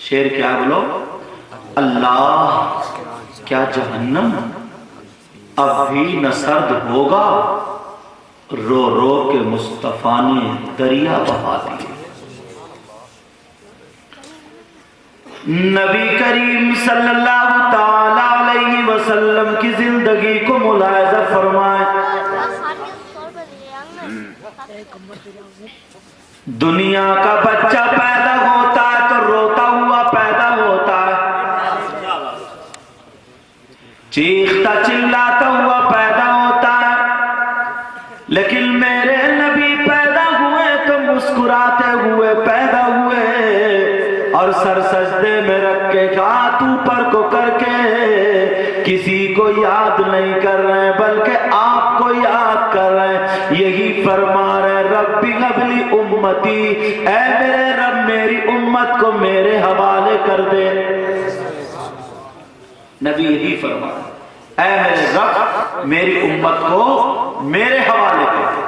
شیر کیا بولو؟ اللہ کیا جہنم اب بھی نہ سرد ہوگا، رو رو کے مصطفیٰ نے دریا بہا دیے۔ نبی کریم صلی اللہ تعالی علیہ وسلم کی زندگی کو ملاحظہ فرمائیں۔ دنیا کا بچہ پیدا ہوتا ہے تو روتا ہوا پیدا ہوتا ہے، چیختا چلاتا ہوا پیدا ہوتا ہے، لیکن میرے نبی پیدا ہوئے تو مسکراتے ہوئے پیدا ہوئے، اور سر سجدے میں رکھ کے ہاتھ اوپر کو کر کے کسی کو یاد نہیں کر رہے بلکہ آپ کو یاد کر رہے ہیں، یہی فرما رہے ربی ہب لی امتی، اے میرے رب میری امت کو میرے حوالے کر دے۔ نبی یہی فرما رہے اے میرے رب میری امت کو میرے حوالے کر دے۔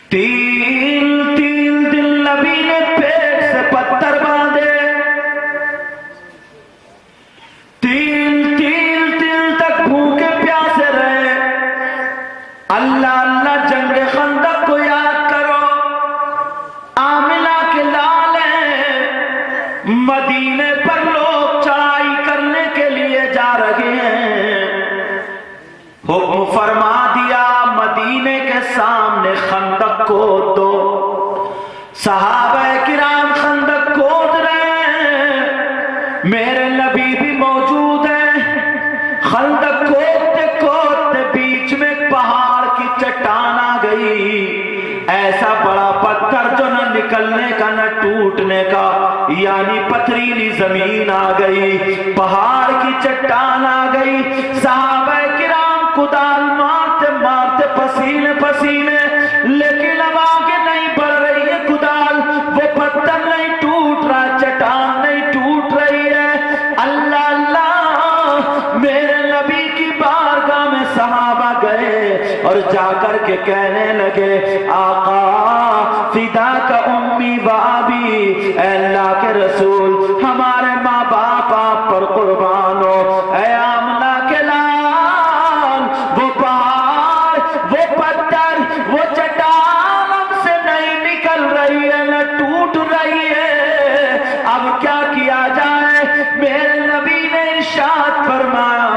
تین تین دن نبی نے پیٹ سے پتھر باندھے، تین تین دن تک بھوکے پیاسے رہے۔ اللہ اللہ جنگ خندق کو یاد کرو، آمنہ کے لال ہیں، مدینے پر لوگ چڑھائی کرنے کے لیے جا رہے ہیں، حکم فرما دیا مدینے کے سامنے خندق کھود دو۔ صحابہ کرام خندق کھود رہے ہیں، میرے نبی بھی موجود ہیں۔ خندق کھودتے کھودتے بیچ میں پہاڑ کی چٹان آ گئی، ایسا بڑا پتھر جو نہ نکلنے کا نہ ٹوٹنے کا، یعنی پتھریلی زمین آ گئی، پہاڑ کی چٹان آ گئی۔ صحابہ کرام کدال مارتے مارتے پسینے پسینے، لیکن اب آگے نہیں بڑھ رہی ہے کدال، وہ پتھر نہیں ٹوٹ رہا، چٹان نہیں ٹوٹ رہی ہے۔ اللہ اللہ میرے نبی کی بارگاہ میں صحابہ گئے اور جا کر کے کہنے لگے آقا فداک امی و ابی، اے اللہ کے رسول ہمارے ماں باپ آپ پر قربان ہو، اے آمنہ کے لال، وہ پہاڑ وہ پتھر وہ چٹان اب سے نہیں نکل رہی ہے نہ ٹوٹ رہی ہے، اب کیا کیا جائے؟ میرے نبی نے ارشاد فرمایا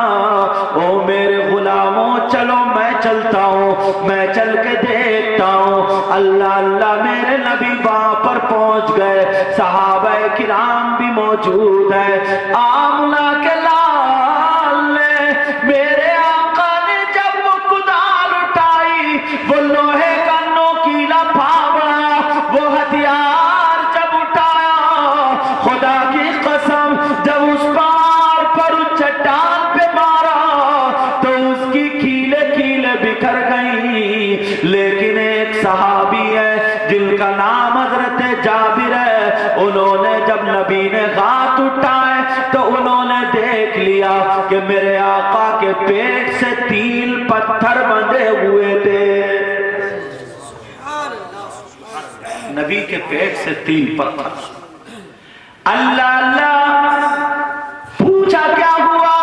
او میرے غلاموں چلو میں چلتا ہوں، میں چل کے دیکھتا ہوں۔ اللہ اللہ میرے نبی وہاں پر پہنچ گئے، صحابہ کرام بھی موجود ہیں۔ آمنہ کے لال نے میرے آقا نے جب وہ کدال اٹھائی، وہ لوہے کا نوکیلا پھاوڑا، وہ ہتھیار جب اٹھایا، خدا کی قسم جب اس پہاڑ پر اس چٹان پہ مارا تو اس کی کیلے کیلے بکھر گئیں، لیکن ایک صحابی ہے جن کا نام حضرت جابر ہے، انہوں نے جب نبی نے ہاتھ اٹھائے تو انہوں نے دیکھ لیا کہ میرے آقا کے پیٹ سے 3 پتھر بندھے ہوئے تھے۔ نبی کے پیٹ سے 3 پتھر۔ اللہ اللہ پوچھا کیا ہوا؟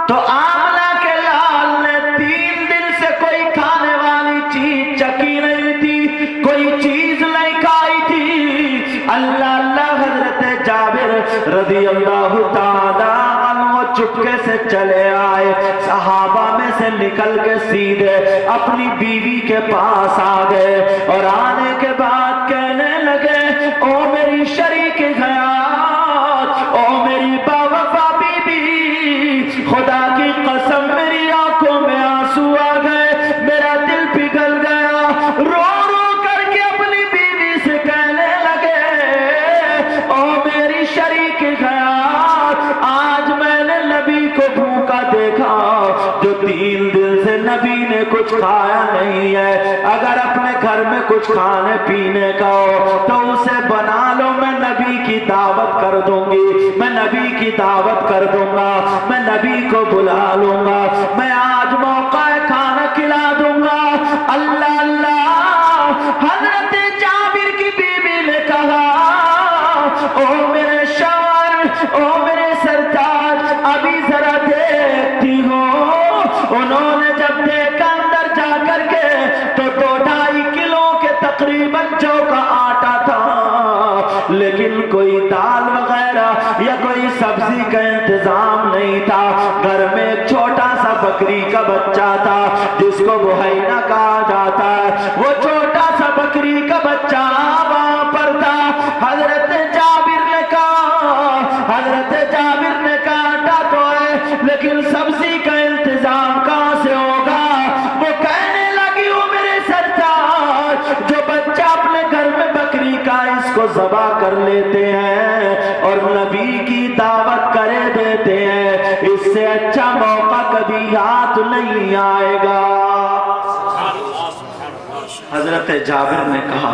تو آمنہ کے لال نے 3 دن سے کوئی کھانے والی چیز چکی نہیں تھی، کوئی چیز نہیں کھائی تھی۔ اللہ اللہ حضرت جابر رضی اللہ تعالی عنہ چپکے سے چلے آئے، صحابہ میں سے نکل کے سیدھے اپنی بیوی کے پاس آ گئے، اور آنے کے بعد کہنے لگے او میری شریک حیات، او میری باوفا بیوی، خدا کی قسم میری آنکھوں میں آنسو آ گئے، میرا دل پگھل گیا، رو رو کر کے اپنی بیوی سے کہنے لگے او میری شریک حیات، آج میں نے نبی کو بھوکا دیکھا جو 3 دن سے نبی نے کچھ کھایا نہیں ہے، اگر اپنے گھر میں کچھ کھانے پینے کا ہو تو اسے بنا لو، میں نبی کی دعوت کر دوں گی، میں نبی کی دعوت کر دوں گا، میں نبی کو بلا لوں گا، میں آج موقع کھانا کھلا دوں گا۔ اللہ اللہ حضرت جابر کی بیوی نے کہا او میرے انہوں نے جب دیکھا اندر جا کر کے تو 2-2.5 کلو کے تقریباً جو کا آٹا تھا، لیکن کوئی دال وغیرہ یا کوئی سبزی کا انتظام نہیں تھا۔ گھر میں ایک چھوٹا سا بکری کا بچہ تھا جس کو بحیرہ کہا جاتا ہے، وہ چھوٹا سا بکری کا بچہ وہاں پر تھا۔ حضرت جابر نے کہا آٹا تو ہے لیکن سبزی کا انتظام کہاں سے ہوگا؟ وہ کہنے لگی وہ میرے سرکار، جو بچہ اپنے گھر میں بکری کا اس کو ذبح کر لیتے ہیں اور نبی کی دعوت کرے دیتے ہیں، اس سے اچھا موقع کبھی یاد نہیں آئے گا۔ حضرت جابر نے کہا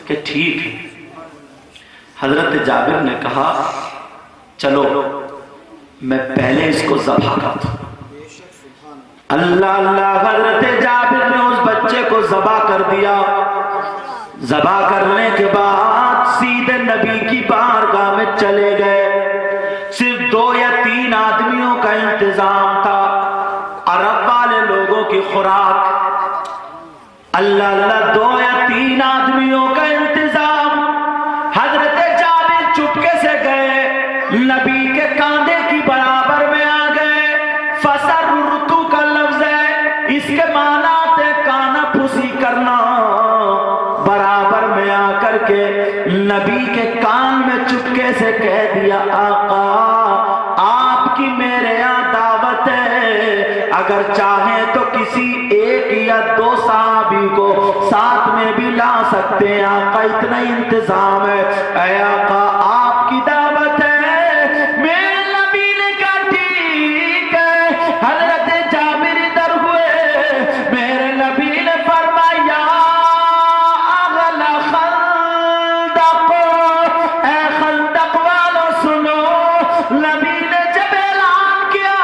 کہ ٹھیک ہے۔ حضرت جابر نے کہا چلو میں پہلے اس کو ذبح کر دوں۔ اللہ اللہ، حضرت جابر نے اس بچے کو ذبح کر دیا۔ ذبح کرنے کے بعد سیدھے نبی کی بارگاہ میں چلے گئے۔ صرف 2 یا 3 آدمیوں کا انتظام تھا، عرب والے لوگوں کی خوراک۔ اللہ اللہ، 2 یا 3 آدمیوں کا انتظام۔ حضرت جابر چپکے سے گئے، نبی کے کاندھے کی برابر میں آ گئے۔ فسررتو کا لفظ ہے، اس کے معنی تھے کانا پھوسی کرنا۔ برابر میں آ کر کے نبی کے کان میں چپکے سے کہہ دیا آقا آپ کی میرے یہاں دعوت ہے، اگر چاہیں تو کسی 1 یا 2 صحابی کو ساتھ میں بھی لا سکتے ہیں، آقا اتنا ہی انتظام ہے۔ اے آقا آپ کی دعوت ہے۔ میرے نبی نے کہا ٹھیک ہے۔ حضرت جابر ادھر ہوئے، میرے نبی نے فرمایا اغل خندق، اے خندق والو سنو۔ نبی نے جب اعلان کیا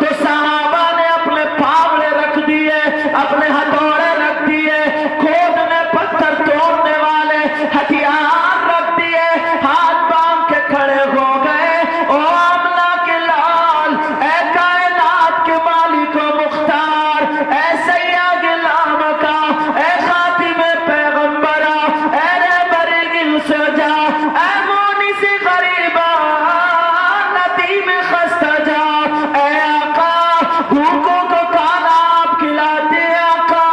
تو صحابہ نے اپنے پھاوڑے رکھ دیے، اپنے ہتھوڑے رکھ دیے، کھودنے پتھر توڑنے والے ہتھیار رکھ دیے، ہاتھ باندھ کے کھڑے ہو گئے۔ او آمنہ کے لال، اے کائنات کے مالک و مختار، اے سیاہ غلام کا، اے خاتم پیغمبرا، اے رہبر انس و جا، اے مونس غریبا، ندیم خستہ جا، اے آقا بھوکوں کو کھانا آپ کھلاتے ہیں، آقا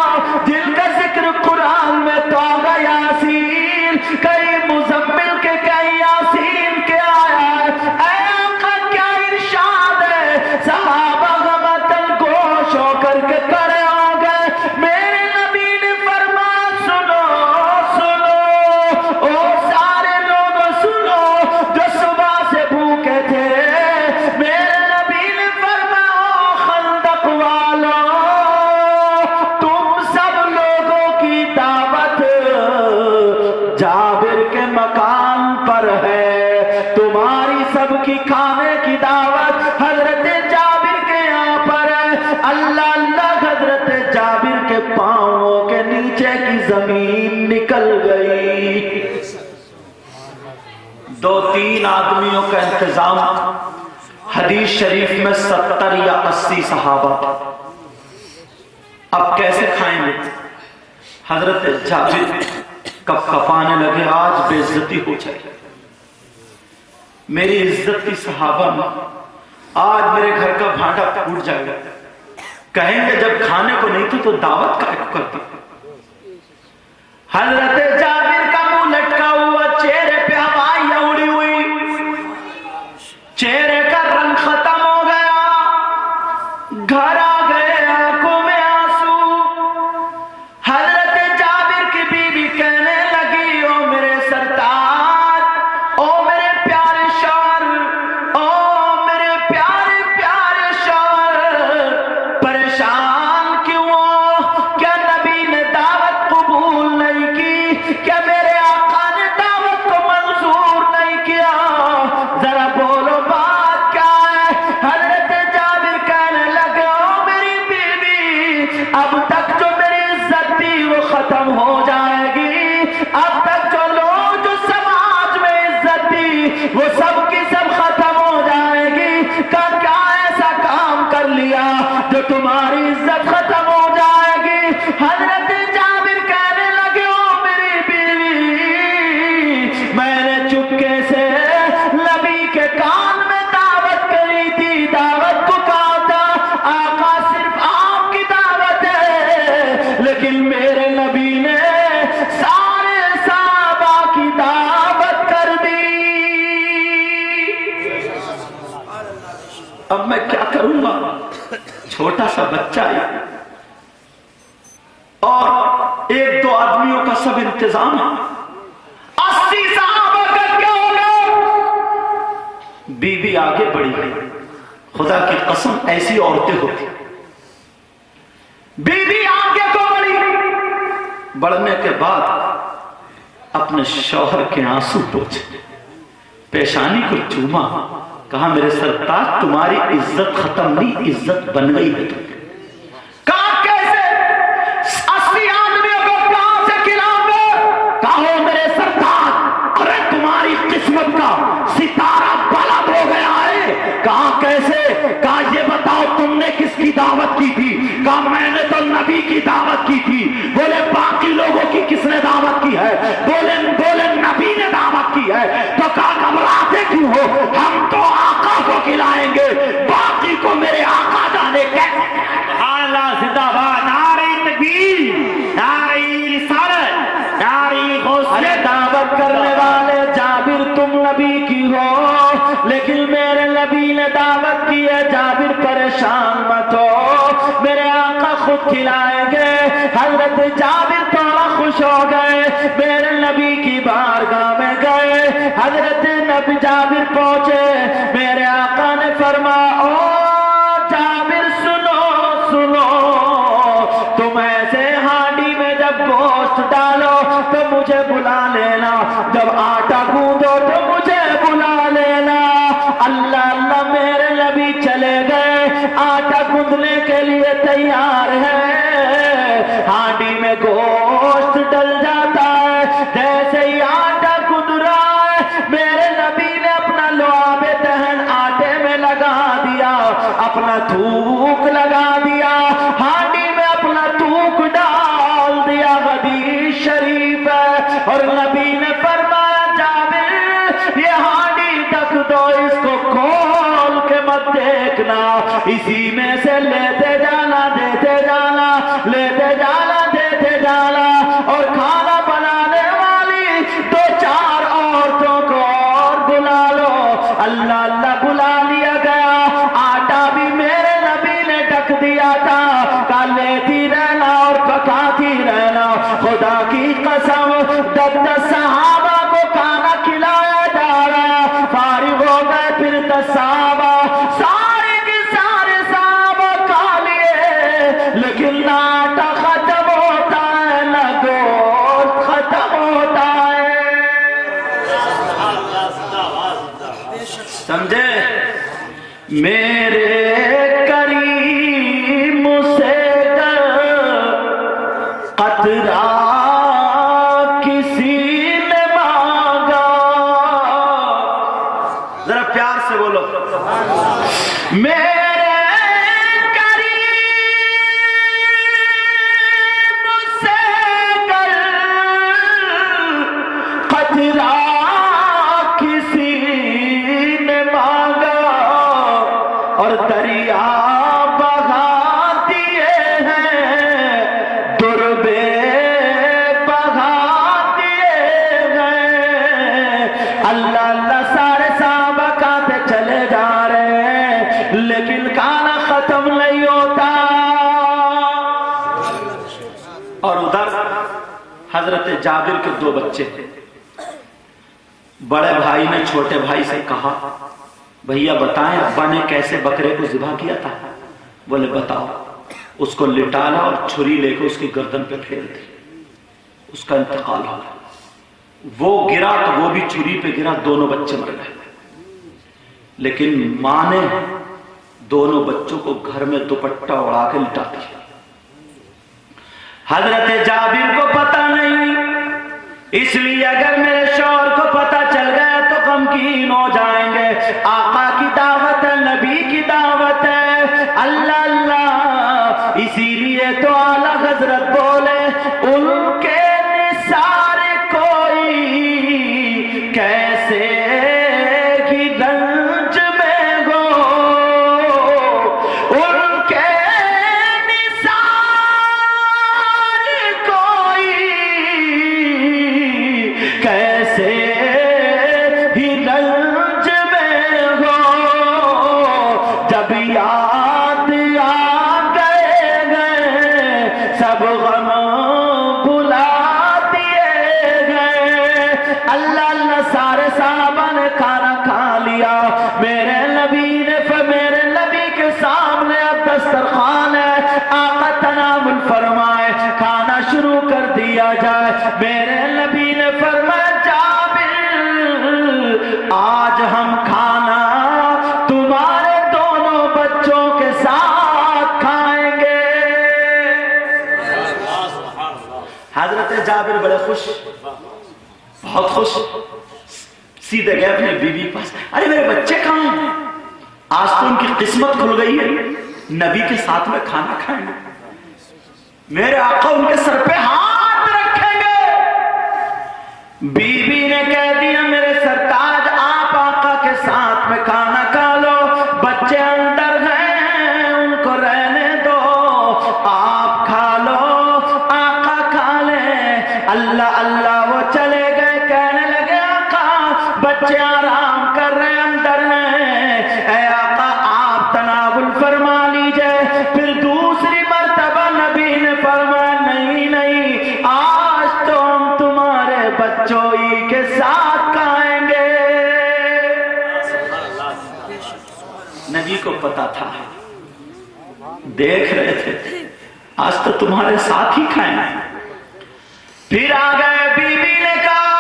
جن کا ذکر قرآن میں توبہ یاسین، کئی مزمل کے کئی یاسین کے آیا ہے۔ اے آقا کیا ارشاد ہے، صحابہ غمتل گوش ہو کر کے کھڑے ہو گئے۔ میرے نبی نے فرمایا سنو سنو، او سارے لوگ سنو جو صبح سے بھوکے تھے۔ میرے نبی نے فرمایا او خندق والو، تم سب لوگوں کی دعوت جابر کے مکان پر ہے، تمہاری سب کی کھانے کی دعوت حضرت جابر کے یہاں پر ہے۔ اللہ اللہ، حضرت جابر کے پاؤں کے نیچے کی زمین نکل گئی۔ 2-3 آدمیوں کا انتظام، حدیث شریف میں 70 یا 80 صحابہ۔ اب کیسے کھائیں گے؟ حضرت جابر کب کپانے لگے آج بے عزتی ہو جائے، میری عزت کی صحابہ میں آج میرے گھر کا بھانڈا ٹوٹ جائے گا، کہیں گے جب کھانے کو نہیں تھی تو دعوت کا ایک کرتی۔ حضرت جابر کا منہ لٹکا ہوا، چہرے پہ ہوائیاں اڑی ہوئی، چہرے کا رنگ ختم ہو گیا، گھر آ گئے آنکھوں میں آنسو۔ حضرت جابر کی بیوی کہنے لگی او میرے سرتاج، او میرے پیارے شوہر، او میرے پیارے پیارے شوہر، پریشان کیوں ہو؟ کیا نبی نے دعوت قبول نہیں کی؟ کیا اب میں کیا کروں گا؟ چھوٹا سا بچہ ہے اور ایک دو آدمیوں کا سب انتظام ہے، 80 صحابہ کا کیا ہوگا؟ بی بی آگے بڑھی، خدا کی قسم ایسی عورتیں ہوتی، بی بی آگے کو بڑھی، بڑھنے کے بعد اپنے شوہر کے آنسو پوچھے، پیشانی کو چوما، کہا میرے سرتاج تمہاری عزت ختم نہیں، عزت بن گئی ہے تم۔ کہا کیسے؟ 80 آدمیوں کو کہاں سے کھلاؤں گے؟ کہو میرے سرتاج ارے تمہاری قسمت کا ستارہ بلند ہو گیا ہے۔ کہا کیسے؟ کہا یہ بتاؤ تم نے کس کی دعوت کی تھی؟ کہا میں نے تو نبی کی دعوت کی تھی۔ بولے باقی لوگوں کی کس نے دعوت کی ہے؟ بولے نبی نے دعوت کی ہے۔ تو کہا گھبراتے کیوں ہو؟ ہم تو آقا کو کھلائیں گے، باقی کو میرے آقا جانے کیسے۔ اللہ زندہ باد، نعرہ تکبیر، نعرہ رسالت، نعرہ غوثیہ۔ دعوت کرنے والے جابر تم نبی کی ہو، لیکن میرے نبی نے دعوت کی ہے، جابر پریشان مت ہو، میرے آقا خود کھلائیں گے۔ حضرت جابر تھوڑا خوش ہو گئے، میرے نبی کی بارگاہ میں گئے، حضرت نبی جابر پہنچے، میرے آقا نے فرمایا او جابر سنو سنو، تم ایسے ہانڈی میں جب گوشت ڈالو تو مجھے بلا لینا، جب آٹا گوندو تو مجھے بلا لینا۔ اللہ اللہ، میرے نبی چلے گئے، آٹا گوندنے کے لیے تیار ہے، ہانڈی میں گوشت ڈل جاتا ہے، جیسے ہی آٹا گوندھ رہا ہے میرے نبی نے اپنا لعاب دہن آٹے میں لگا دیا، اپنا تھوک لگا دیا، ہانڈی میں اپنا تھوک ڈال دیا۔ حدیث شریف ہے، اور نبی نے فرمایا جابر یہ ہانڈی ڈھک دو، اس کو کھول کے مت دیکھنا، اسی میں سے لیتے جانا دیتے جانا، لیتے جانا دیتے جانا، اور کھانا بنانے والی 2-4 عورتوں کو اور بلا لو۔ اللہ اللہ بلا لیا گیا، آٹا بھی میرے نبی نے ڈھک دیا تھا، کہا لیتی رہنا اور پکاتی رہنا۔ خدا کی قسم 10 صحابہ کو کھانا کھلایا جا رہا، فارغ ہو گئے، پھر 10 صحابہ سارے کے سارے صحابہ کھا لیے، لیکن نہ آٹا ختم ہوتا ہے نہ گوشت ختم ہوتا ہے۔ سمجھے؟ میرے کریم سے قطرہ کسی نے مانگا، ذرا پیار سے بولو، میرے کریم سے قطرہ کسی نے مانگا، اور دریا بہا دیے ہیں، دربے بہا دیے ہیں۔ اللہ اللہ، سارے صحابہ کہتے چلے جا رہے ہیں، لیکن کھانا ختم نہیں ہوتا۔ اور ادھر حضرت جابر کے 2 بچے تھے، بڑے بھائی نے چھوٹے بھائی سے کہا بھیا بتائیں ابا نے کیسے بکرے کو ذبح کیا تھا؟ بولے بتاؤ۔ اس کو لٹانا اور چھری لے کے اس کی گردن پہ پھیر دی، اس کا انتقال ہو گیا۔ وہ گرا تو وہ بھی چھری پہ گرا، دونوں بچے مر گئے، لیکن ماں نے دونوں بچوں کو گھر میں دوپٹہ اڑا کے لٹا دیا۔ حضرت جابر کو پتہ نہیں، اس لیے اگر میرے شوہر کو پتہ چل گیا تو غمگین ہو جائیں گے۔ آقا کی دعوت ہے، نبی کی دعوت ہے، اللہ اللہ، اسی لیے تو اعلیٰ حضرت بولے ان کے نثار کوئی کیسے کی رنج میں ہو، ان کے کیسے ہی رنج میں ہو، جب جب یاد آ گئے سب غم بلا دیے گئے. اللہ اللہ سارے صحابہ نے کھانا کھا لیا. میرے نبی کے سامنے اب دسترخوان ہے. آقا تناول فرمائے کھانا شروع کر دیا جائے. میرے نبی نے فرمایا جابر آج ہم کھانا تمہارے دونوں بچوں کے ساتھ کھائیں گے. حضرت جابر بڑے خوش, بہت خوش. سیدھے گئے اپنے بیوی کے پاس. ارے میرے بچے کہاں ہیں؟ آج تو ان کی قسمت کھل گئی ہے, نبی کے ساتھ میں کھانا کھائیں گے. میرے آقا ان کے سر پہ ہاتھ رکھیں گے. بیوی نے کہہ دیا میرے سرتاج آپ آقا کے ساتھ میں کھانا کھا لو. بچے اندر ہیں ان کو رہنے دو, آپ کھا لو, آقا کھا لیں. اللہ اللہ وہ چلے گئے. کہنے لگے آقا بچے آرام کر رہے ہیں اندر ہیں. اے آقا آپ تناول فرما لیجئے. پھر دوسری مرتبہ نبی نے فرمایا نہیں نہیں, آج تو ہم تمہارے بچوں ہی کے ساتھ کھائیں گے. نبی کو پتا تھا, دیکھ رہے تھے آج تو تمہارے ساتھ ہی کھائیں گے. پھر آ گئے. بیوی نے کہا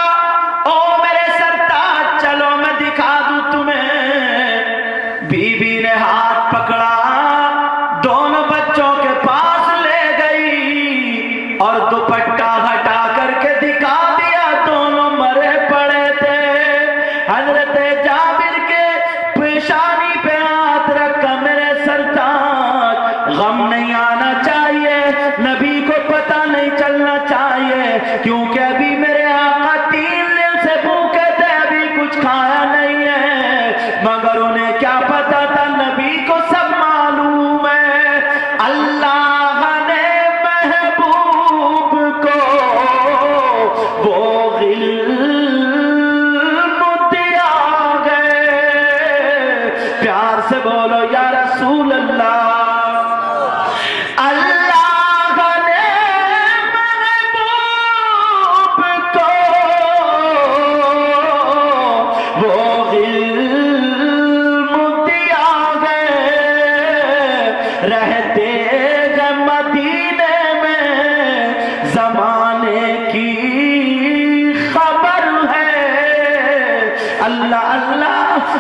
او میرے سرتاج چلو میں دکھا دوں تمہیں. بیوی نے ہاتھ پکڑا, دونوں بچوں کے پاس لے گئی اور دوپٹہ ہٹا کر کے دکھا دیا. دونوں مرے پڑے تھے. حضرت جابر کے پیشانی پہ ہاتھ رکھا. میرے سرتاج غم نہیں آنا چاہیے, نبی کو پتہ نہیں چلنا چاہیے, کیونکہ ابھی میرے آقا 3 دن سے بھوکے تھے, ابھی کچھ کھایا نہیں ہے. مگر انہیں کیا پتا تھا, نبی کو سب معلوم ہے. اللہ نے محبوب کو وہ علم دیا گئے. پیار سے بولو یا رسول اللہ.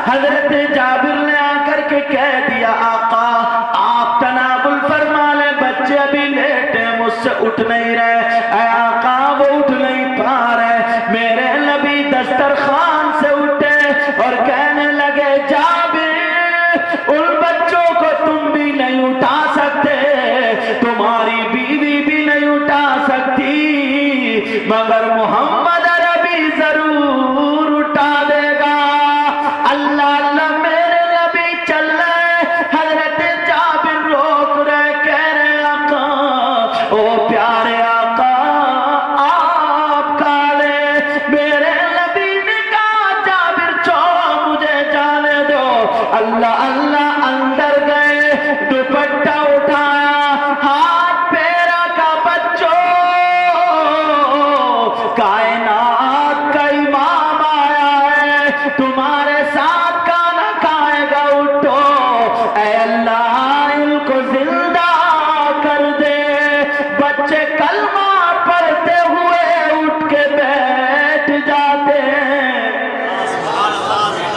حضرت جابر نے آ کر کے کہہ دیا آقا آپ تناول فرما لیں, بچے ابھی لیٹے مجھ سے اٹھ نہیں رہے. اے آقا وہ اٹھ نہیں پا رہے. میرے نبی دسترخوان سے اٹھے اور کہنے لگے جابر ان بچوں کو تم بھی نہیں اٹھا سکتے, تمہاری بیوی بھی نہیں اٹھا سکتی, مگر محمد عربی ضرور اٹھا دے گا. اللہ اللہ میرے نبی چل رہے. حضرت جابر روک رہے, کہہ رہے آقا او پیارے آقا آپ کھا لیں. میرے نبی نے کہا جابر چھوڑو مجھے جانے دو. اللہ اللہ اندر گئے, دوپٹہ اٹھایا, ہاتھ پیرا کا بچوں کائنات کا امام آیا ہے, تمہارے ساتھ کھانا کھائے گا, اٹھو. اے اللہ ان کو زندہ کر دے. بچے کلمہ پڑھتے ہوئے اٹھ کے بیٹھ جاتے ہیں.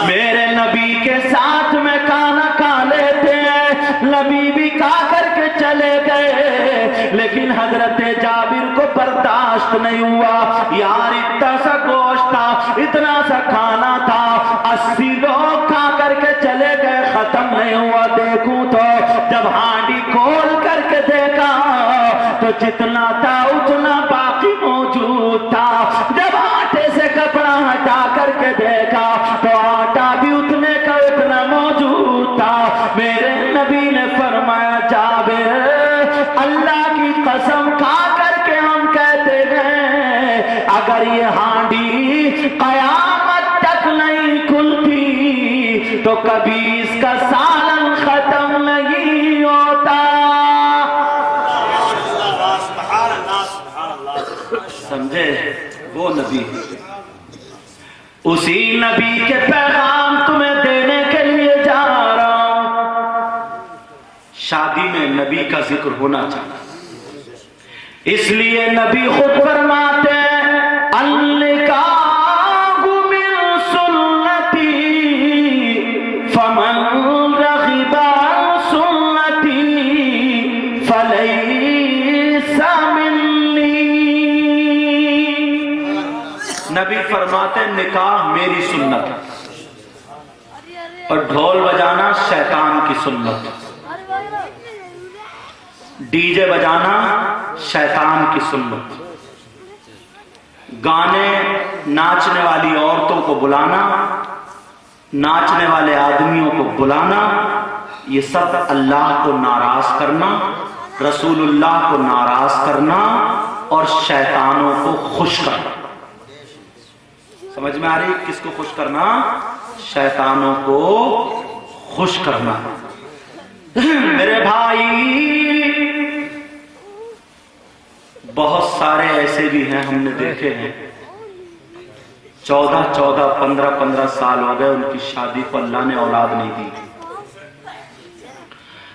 میرے نبی کے ساتھ میں کھانا کھا لیتے ہیں. نبی بھی کھا کر کے چلے گئے, لیکن حضرت جابر کو برداشت نہیں ہوا. یار اتنا سا گوشت تھا, اتنا سا کھانا تھا, 80 لوگ کھا کر کے چلے گئے, ختم نہیں ہوا. دیکھوں تو جب ہانڈی کھول کر کے دیکھا تو جتنا تھا اتنا باقی موجود تھا. جب آٹے سے کپڑا ہٹا کر کے دیکھا تو آٹا بھی اتنے کا اتنا موجود تھا. میرے نبی نے فرمایا جابر اللہ کی قسم کھا کر کے ہم کہتے ہیں اگر یہ ہانڈی قیامت تک نہیں کھلتی تو کبھی اس کا سالن ختم سمجھے؟ وہ نبی، اسی نبی کے پیغام تمہیں دینے کے لیے جا رہا ہوں۔ شادی میں نبی کا ذکر ہونا چاہیے، اس لیے نبی خود فرماتے ہیں النکاح من سنتی فمن رغب عن سنتی فلیس منی۔ نبی فرماتے ہیں نکاح میری سنت ہے، اور ڈھول بجانا شیطان کی سنت، ڈی جے بجانا شیطان کی سنت، گانے ناچنے والی عورتوں کو بلانا، ناچنے والے آدمیوں کو بلانا، یہ سب اللہ کو ناراض کرنا، رسول اللہ کو ناراض کرنا اور شیطانوں کو خوش کرنا۔ سمجھ میں آ رہی؟ کس کو خوش کرنا؟ شیطانوں کو خوش کرنا۔ میرے بھائی بہت سارے ایسے بھی ہیں، ہم نے دیکھے ہیں 14 15 سال ہو گئے ان کی شادی کو اللہ نے اولاد نہیں دی،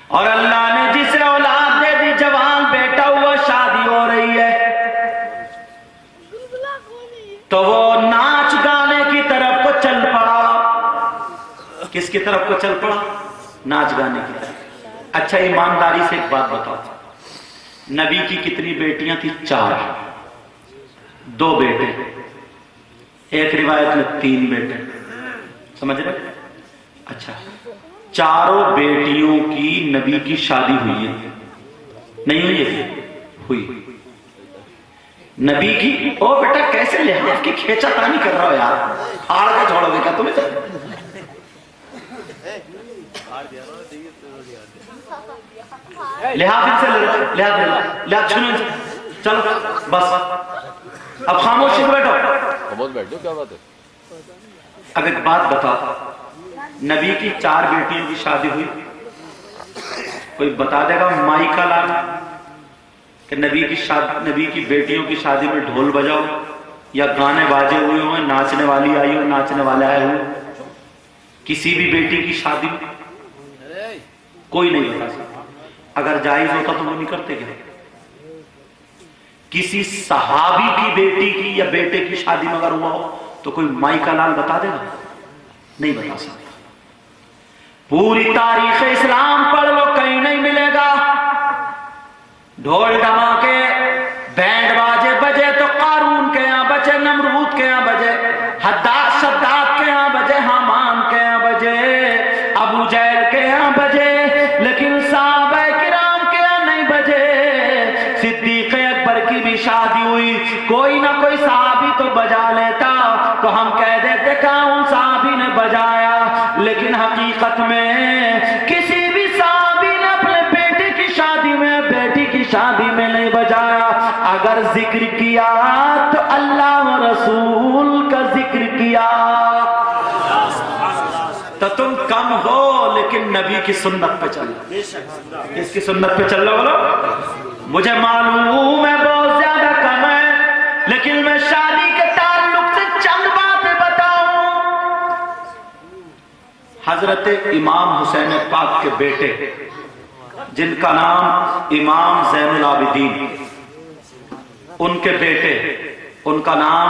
اور اللہ نے جسے اولاد دے دی جوان بیٹا ہوا، شادی ہو رہی ہے تو وہ ناچ گانے کی طرف کو چل پڑا۔ کس کی طرف کو چل پڑا؟ ناچ گانے کی طرف۔ اچھا ایمانداری سے ایک بات بتاؤ، نبی کی کتنی بیٹیاں تھی؟ 4، 2 بیٹے، ایک روایت میں 3 بیٹے، سمجھ رہے؟ اچھا، چاروں بیٹیوں کی نبی کی شادی ہوئی ہے؟ نہیں ہوئی ہے؟ ہوئی۔ نبی کی، او بیٹا کیسے لحاظ کی کھینچا تانی کر رہا ہو یار، آڑ کا چھوڑو گے کیا تمہیں؟ لحاظ سے لحاظ چھوڑو، چلو بس اب خاموشی سے بیٹھو۔ بیٹھو، کیا بات ہے؟ اب ایک بات بتاؤ، نبی کی 4 بیٹیوں کی شادی ہوئی، کوئی بتا دے گا مائی کا لال کہ نبی کی بیٹیوں کی شادی میں ڈھول بجاؤ یا گانے باجے ہوئے ہوئے، ناچنے والی آئی ہو، ناچنے والے آئے ہوئے، کسی بھی بیٹی کی شادی میں کوئی نہیں بتا سکتا۔ اگر جائز ہوتا تو وہ نہیں کرتے کیا؟ کسی صحابی کی بیٹی کی یا بیٹے کی شادی میں اگر ہوا ہو تو کوئی مائی کا لال بتا دے گا؟ نہیں بتا سکتا۔ پوری تاریخ اسلام پڑھ لو، کہیں نہیں ملے گا۔ ڈھول ڈماکے بینڈ باجے بجے تو قارون کے یہاں بجے، نمرود کے یہاں بجے، حداد شداد کے یہاں بجے، حامان کے یہاں بجے، ابو جہل کے یہاں بجے، لیکن صحابہ کرام کے یہاں نہیں بجے۔ صدیق اکبر کی بھی شادی ہوئی، کوئی نہ کوئی صحابی تو بجا لیتا تو ہم کہہ دیتے کہ ان صحابی نے بجایا، لیکن حقیقت میں کسی بھی صحابی نے اپنے بیٹے کی شادی میں، بیٹی کی شادی میں نہیں بجایا۔ اگر ذکر کیا تو اللہ و رسول کا ذکر کیا تو تم کم ہو، لیکن نبی کی سنت پہ چل رہا۔ کس کی سنت پہ چل رہا بولو؟ مجھے معلوم ہے بہت زیادہ کم ہے، لیکن میں شادی کے تعلق سے چند باتیں بتاؤں۔ حضرت امام حسین پاک کے بیٹے جن کا نام امام زین العابدین، ان کے بیٹے، ان کا نام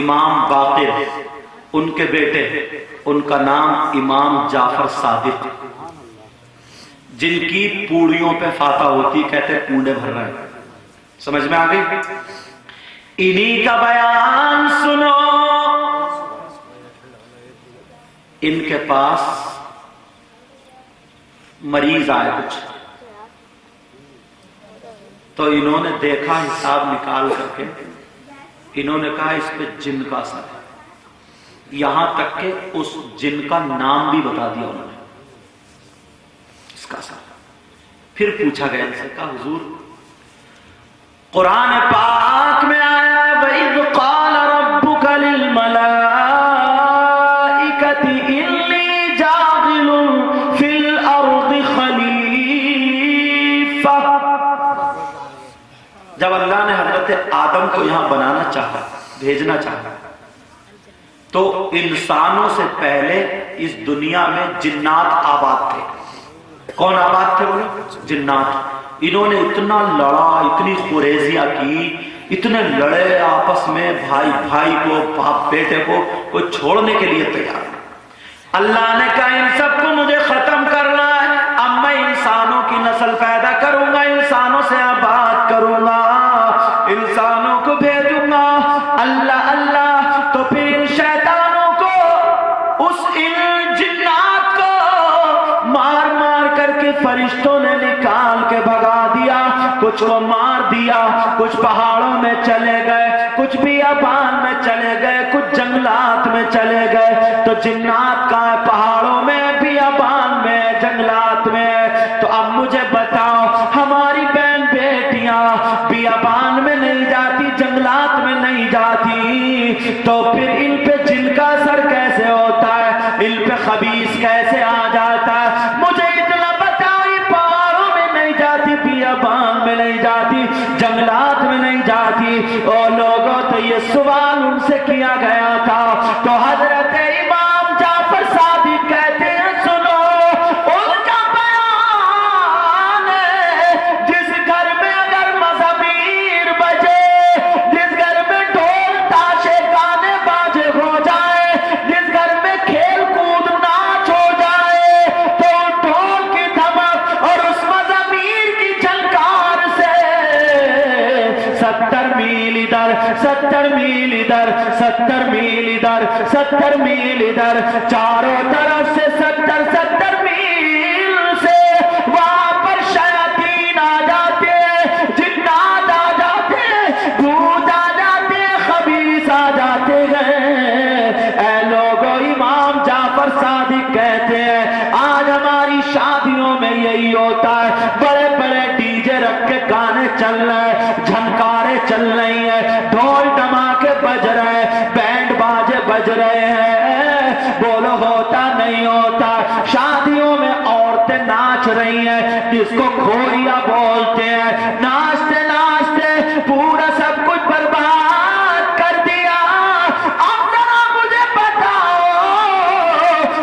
امام باقر، ان کے بیٹے، ان کا نام امام جعفر صادق، جن کی پوڑیوں پہ فاتح ہوتی، کہتے پونڈے بھر رہے ہیں۔ سمجھ میں آ گئی؟ انہی کا بیان سنو۔ ان کے پاس مریض آئے کچھ، تو انہوں نے دیکھا، حساب نکال کر کے انہوں نے کہا اس پہ جن کا اثر ہے، یہاں تک کہ اس جن کا نام بھی بتا دیا انہوں نے، اس کا اثر۔ پھر پوچھا گیا ان سے، کہا حضور قرآن پاک میں آیا وَإِذْ قَالَ رَبُّكَ لِلْمَلَائِكَةِ إِنِّي جَاعِلٌ فِي الْأَرْضِ خَلِيفَةً۔ جب اللہ نے حضرت آدم کو یہاں بنانا چاہا، بھیجنا چاہا، تو انسانوں سے پہلے اس دنیا میں جنات آباد تھے۔ کون آباد تھے؟ بولو، جنات۔ انہوں نے اتنا لڑا، اتنی خوریزیاں کی، اتنے لڑے آپس میں، بھائی بھائی کو، باپ بیٹے کو کوئی چھوڑنے کے لیے تیار نہیں۔ اللہ نے کہا ان سب کو مجھے ختم کرنا ہے، اب میں انسانوں کی نسل پیدا کروں گا، انسانوں سے آباد کروں گا، انسانوں کو بھیجوں گا۔ اللہ اللہ، تو پھر ان شیطانوں کو، اس ان جنات کو مار مار کر کے فرشتوں نے نکال کے بھگا دیا۔ کچھ کو مار دیا، کچھ پہاڑوں میں چلے گئے، کچھ بیابان میں چلے گئے، کچھ جنگلات میں چلے گئے۔ تو جنات کہاں ہے؟ پہاڑوں میں، بیابان میں، جنگلات میں۔ تو اب مجھے بتاؤ، ہماری بہن بیٹیاں بیابان میں نہیں جاتی، جنگلات میں نہیں جاتی، تو پھر ان پہ جن کا اثر کیسے ہوتا ہے؟ ان پہ خبیث کیسے آ جاتا ہے؟ مجھے اتنا بتاؤ، یہ پہاڑوں میں نہیں جاتی، بیابان میں نہیں جاتی، جنگلات میں نہیں جاتی، اور لوگوں تو یہ سوال ان سے کیا گیا تھا۔ تو حضرت امام جعفر صادق کہتے ہیں، سنو ان کا بیان ہے، جس گھر میں اگر مزامیر بجے، جس گھر میں ڈھول تاشے گانے باجے ہو جائے، جس گھر میں کھیل کود ناچ ہو جائے، تو ڈھول کی دھمک اور اس مزامیر کی جھنکار سے 70 میل ادھر، 70 میل ادھر، 70 میل ادھر، 70 میل ادھر، چاروں طرف سے 70 میل سے وہاں پر شیاطین آ جاتے، جنات آ جاتے، بھوت آ جاتے، خبیث آ جاتے ہیں۔ اے لوگوں، امام جعفر صادق کہتے ہیں آج ہماری شادیوں میں یہی ہوتا ہے، بڑے بڑے ڈی جے رکھ کے گانے چل رہے ہیں، جھنکاریں چل رہی ہیں، ڈھول ڈماکے بج رہے ہیں، بینڈ باجے بج رہے ہیں، بولو ہوتا نہیں ہوتا؟ شادیوں میں عورتیں ناچ رہی ہیں، جس کو کھوریا بولتے ہیں، ناچتے ناچتے پورا سب کچھ برباد کر دیا۔ اب ذرا مجھے بتاؤ،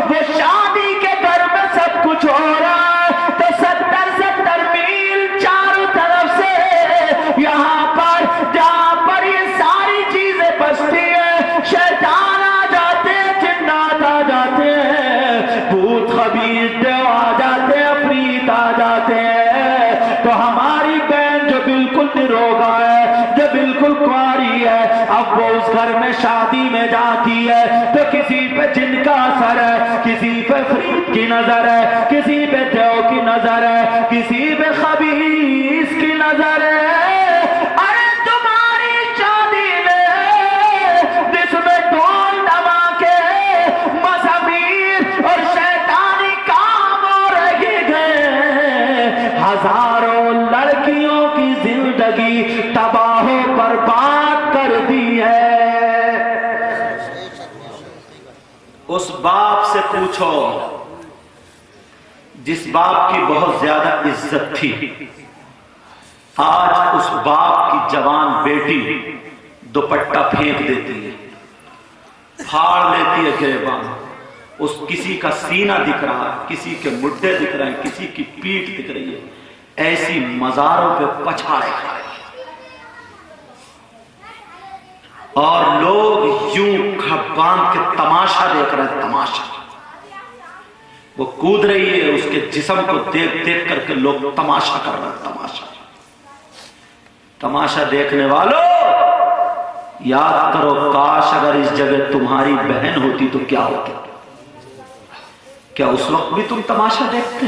وہ شادی کے گھر میں سب کچھ ہو رہا ہے، تو 70 میل چاروں طرف سے یہاں پر جہاں پر یہ ساری چیزیں بستی ہیں، شیطان آ جاتے ہیں، جنات آ جاتے ہیں، بھوت خبیث آ جاتے ہیں، عفریت آ جاتے ہیں۔ تو ہماری بہن جو بالکل نروگا ہے، جو بالکل کنواری ہے، اب وہ اس گھر میں شادی میں جاتی ہے تو کسی پہ جن کا اثر ہے، کسی پہ عفریت کی نظر ہے، کسی پہ دیو کی نظر ہے، کسی پہ خبیث کی نظر ہے۔ ارے تمہاری شادی میں جس میں ڈھول دھماکے، مزامیر اور شیطانی کام ہو رہے ہیں، ہزاروں لڑکیوں کی زندگی تباہ و برباد کر دی ہے۔ اس باپ سے پوچھو جس باپ کی بہت زیادہ عزت تھی، آج اس باپ کی جوان بیٹی دوپٹہ پھینک دیتی ہے، پھاڑ لیتی ہے گریباں، اس کسی کا سینہ دکھ رہا ہے، کسی کے مڈے دکھ رہے ہیں، کسی کی پیٹھ دکھ رہی ہے، ایسی مزاروں پہ پچھاڑے کھائے، اور لوگ یوں باندھ کے تماشا دیکھ رہے ہیں۔ تماشا، وہ کود رہی ہے، اس کے جسم کو دیکھ دیکھ کر کے لوگ تماشا کر رہے ہیں۔ تماشا، تماشا دیکھنے والوں یاد کرو، کاش اگر اس جگہ تمہاری بہن ہوتی تو کیا ہوتا؟ کیا اس وقت بھی تم تماشا دیکھتے؟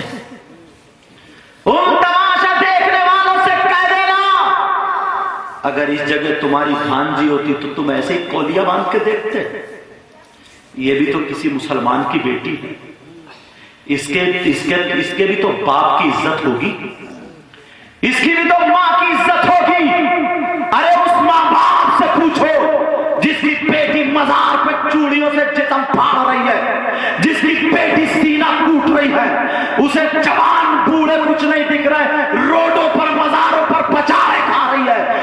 ان تماشا دیکھنے والوں سے کہہ دینا، اگر اس جگہ تمہاری بھانجی ہوتی تو تم ایسے ہی کولیا باندھ کے دیکھتے؟ یہ بھی تو کسی مسلمان کی بیٹی ہے، اس کے بھی تو باپ کی عزت ہوگی، اس کی بھی تو ماں کی عزت ہوگی۔ ارے اس ماں باپ سے پوچھو جس کی بیٹی مزار پہ چوڑیوں سے جسم پھاڑ رہی ہے، جس کی بیٹی سینہ کوٹ رہی ہے، اسے جوان بوڑھے کچھ نہیں دکھ رہے، روڈوں پر مزاروں پر پچارے کھا رہی ہے،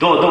2-2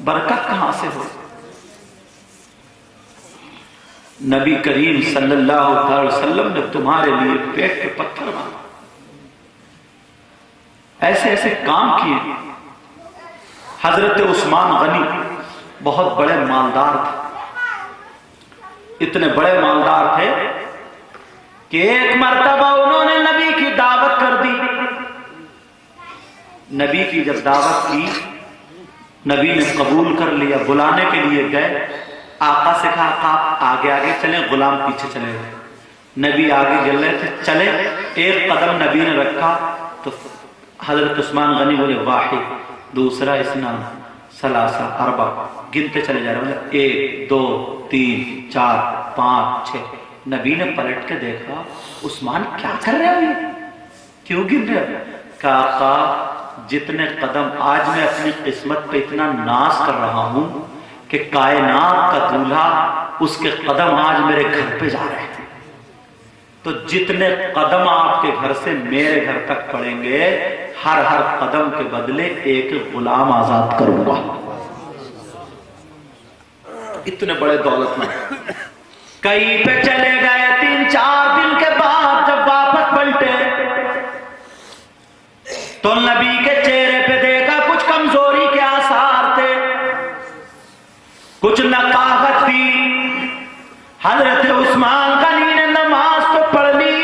برکت کہاں سے ہو؟ نبی کریم صلی اللہ علیہ وسلم نے تمہارے لیے پیٹ پہ پتھر مارا، ایسے ایسے کام کیے۔ حضرت عثمان غنی بہت بڑے مالدار تھے، اتنے بڑے مالدار تھے کہ ایک مرتبہ انہوں نے نبی کی دعوت کر دی۔ نبی کی جب دعوت کی، نبی نے قبول کر لیا، بلانے کے لیے گئے، آقا سے کہا آپ آگے آگے چلیں، غلام پیچھے چلے گئے۔ نبی آگے چل رہے تھے، چلے، ایک قدم نبی نے رکھا تو حضرت عثمان غنی بولے واحد، دوسرا اسنان، ثلاثہ، اربع، گنتے چلے جا رہے ہیں، 1 2 3 4 5 6۔ نبی نے پلٹ کے دیکھا، عثمان کیا کر رہے ہو، کیوں گن رہے ہو؟ کہا آقا جتنے قدم آج میں اپنی قسمت پہ اتنا ناز کر رہا ہوں کہ کائنات کا دولہا اس کے قدم آج میرے گھر پہ جا رہے ہیں، تو جتنے قدم آپ کے گھر سے میرے گھر تک پڑیں گے، ہر ہر قدم کے بدلے ایک غلام آزاد کروں گا۔ اتنے بڑے دولت مند کہیں پہ چلے گئے، 3-4 دن کے بعد جب واپس پلٹے تو نبی کے چہرے پہ دیکھا کچھ کمزوری کے آثار تھے، کچھ نقاہت تھی۔ حضرت عثمان غنی نے نماز تو پڑھ لی،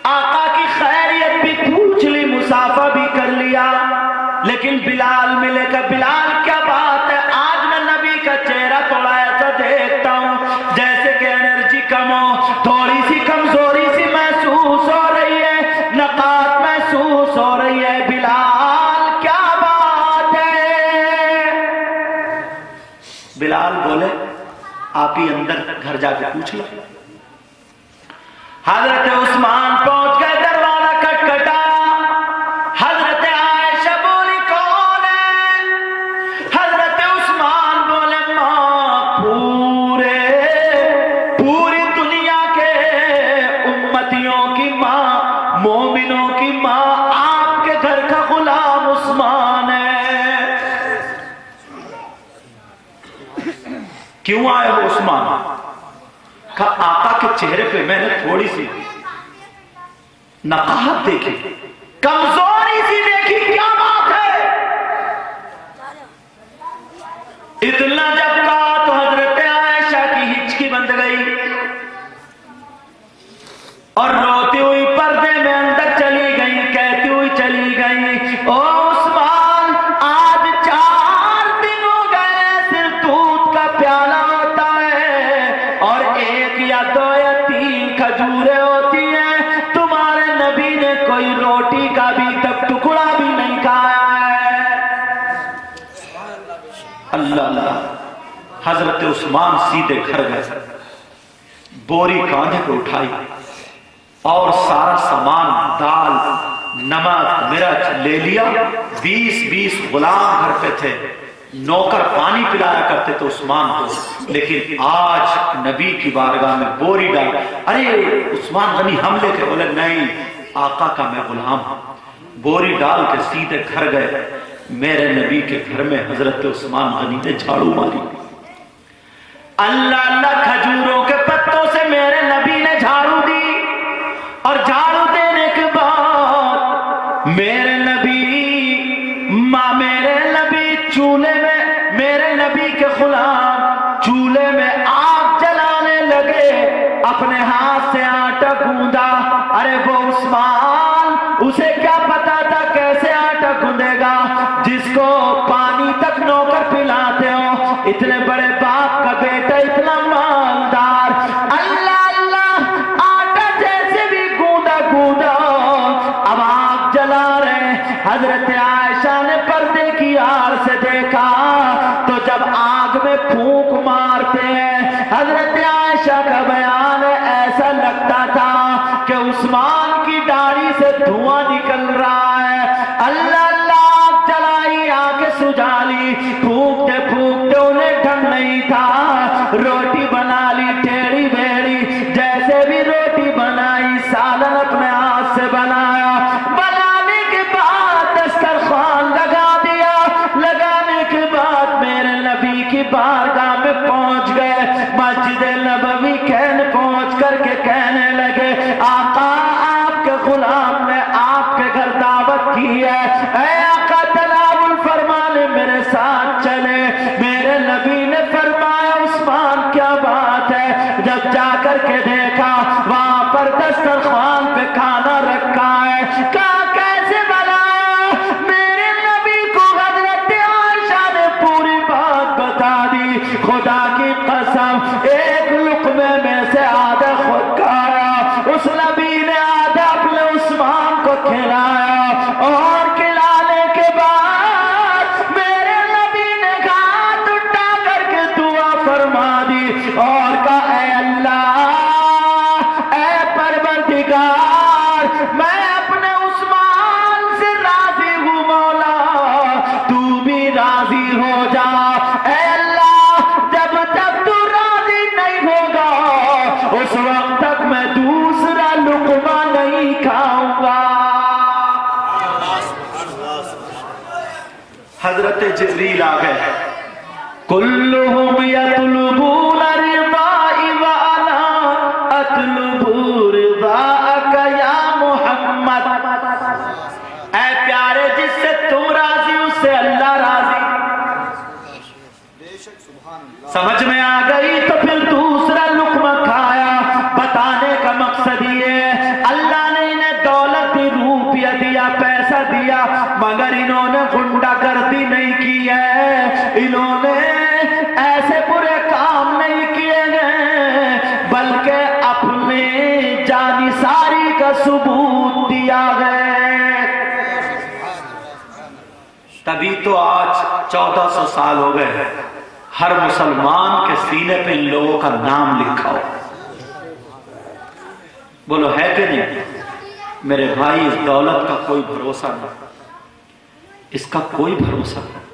آقا کی خیریت بھی پوچھ لی، مسافہ بھی کر لیا، لیکن بلال ملے گا، بلال کیا بات ہے، آج میں نبی کا چہرہ تھوڑا ایسا دیکھتا ہوں جیسے کہ انرجی کم ہو، تھوڑی سی کمزوری سی محسوس ہو رہی ہے، نقاہت محسوس ہو رہی ہے، بلال کیا بات ہے؟ بلال بولے آپ ہی اندر گھر جا کے پوچھ لو۔ حضرت عثمان پہنچ گئے، دروازہ کھٹکھٹا، حضرت عائشہ بولی کون ہے؟ حضرت عثمان بولے ماں پوری دنیا کے امتیوں کی ماں، مومنوں کی ماں، آپ کے گھر کا غلام عثمان ہے۔ کیوں آئے ہو عثمان؟ کہا آقا کے چہرے پہ میں نے تھوڑی سی نقاہت دیکھی، کمزوری سی دیکھی، کیا بات ہے؟ اتنا جب کہا تو حضرت عائشہ کی ہچکی بند گئی اور روتی ہوئی پردے میں اندر چلی گئی، کہتی ہوئی چلی گئی، او عثمان آج 4 دن ہو گئے، صرف دودھ کا پیالہ ہوتا ہے اور 1 یا 2 یا 3 کھجوریں ہوتی ہیں، تمہارے نبی نے کوئی روٹی کا بھی تک ٹکڑا بھی نہیں کھایا ہے۔ اللہ اللہ، حضرت عثمان سیدھے گھر گئے، بوری کاندھے پہ اٹھائی اور سارا سامان، دال، نمک، مرچ لے لیا۔ 20 غلام گھر پہ تھے، نوکر پانی پلایا کرتے تھے عثمان کو، لیکن آج نبی کی بارگاہ میں بوری ڈال۔ ارے عثمان غنی حملے کے، بولے نہیں آقا کا میں غلام ہوں۔ بوری ڈال کے سیدھے گھر گئے، میرے نبی کے گھر میں حضرت عثمان غنی نے جھاڑو ماری۔ اللہ اللہ، کھجوروں کے پتوں سے میرے نبی نے جھاڑو دی، اور جھاڑو دینے کے بعد میرے نبی چولہے میں، میرے نبی کے غلام چولہے میں آگ جلانے لگے، اپنے ہاتھ سے آٹا گوندا۔ ارے وہ عثمان، اسے کیا پتا تھا کیسے آٹا گوندے گا، جس کو پانی تک نوکر پلاتے ہو، اتنے بڑے باپ کا بیٹا، اتنا مالدار، اللہ اللہ، آٹا جیسے بھی گوندا گوندا، اب آگ جلا رہے۔ حضرت عائشہ نے پردے کی آڑ سے دیکھا تو جب آگ میں پھونک مارتے ہیں، حضرت عائشہ کا بیان ہے، ایسا لگتا تھا کہ عثمان کی داڑھی سے دھواں نکل رہا ہے۔ اللہ اللہ، آگ جلائی، آگے سجا لی، پھونکتے پھونکتے انہیں ڈھنگ نہیں تھا، روٹی بنا لی ٹیڑھی بیڑھی، جیسے بھی روٹی بنائی، سالن اپنے ہاتھ سے بنایا، بنانے کے بعد دسترخوان لگا دیا، لگانے کے بعد کی بارگاہ میں پہنچ گئے، مسجد نبوی پہنچ کر کے کہنے لگے آقا آپ کے غلام نے آپ کے گھر دعوت کی ہے، اے آقا تناول فرما لے میرے ساتھ چلے۔ میرے نبی نے فرمایا عثمان کیا بات ہے؟ جب جا کر کے دیکھا وہاں پر دسترخوان پہ کھانا رکھا ہے، کہا کیسے بنایا؟ میرے نبی کو حضرت عائشہ نے پوری بات بتا دی۔ خدا کی قسم ایک لقمے میں سے آدھا خود کھایا، اس نبی نے آدھا اپنے عثمان کو کھلایا، اور کھلانے کے بعد میرے نبی نے ہاتھ اٹھا کر کے دعا فرما دی اور کہا اے اللہ، اے پروردگار، میں اپنے عثمان سے راضی ہوں، مولا تو بھی راضی ہو جا۔ اے اللہ جب تک تو راضی نہیں ہوگا اس وقت تک میں دوسرا لقمہ نہیں کھاؤں گا۔ حضرت جبریل آ گئے، کلہم یطلبون رضائی وانا اطلب رضاک یا محمد۔ اے پیارے جس سے تم راضی اس سے اللہ راضی۔ سمجھ میں آ گئی تو پھر دوسرا لقمہ کھایا۔ بتانے کا مقصد یہ ہے اللہ نے انہیں دولت دی، روپیہ دیا، پیسہ دیا، مگر انہوں نے غنڈہ گردی نہیں کی ہے، انہوں نے ایسے برے کام نہیں کیے گئے، بلکہ اپنے جانثاری کا ثبوت دیا ہے۔ تبھی تو آج 1400 سال ہو گئے ہر مسلمان کے سینے پہ ان لوگوں کا نام لکھا ہو۔ بولو ہے کہ نہیں؟ میرے بھائی اس دولت کا کوئی بھروسہ نہیں، اس کا کوئی بھروسہ نہیں۔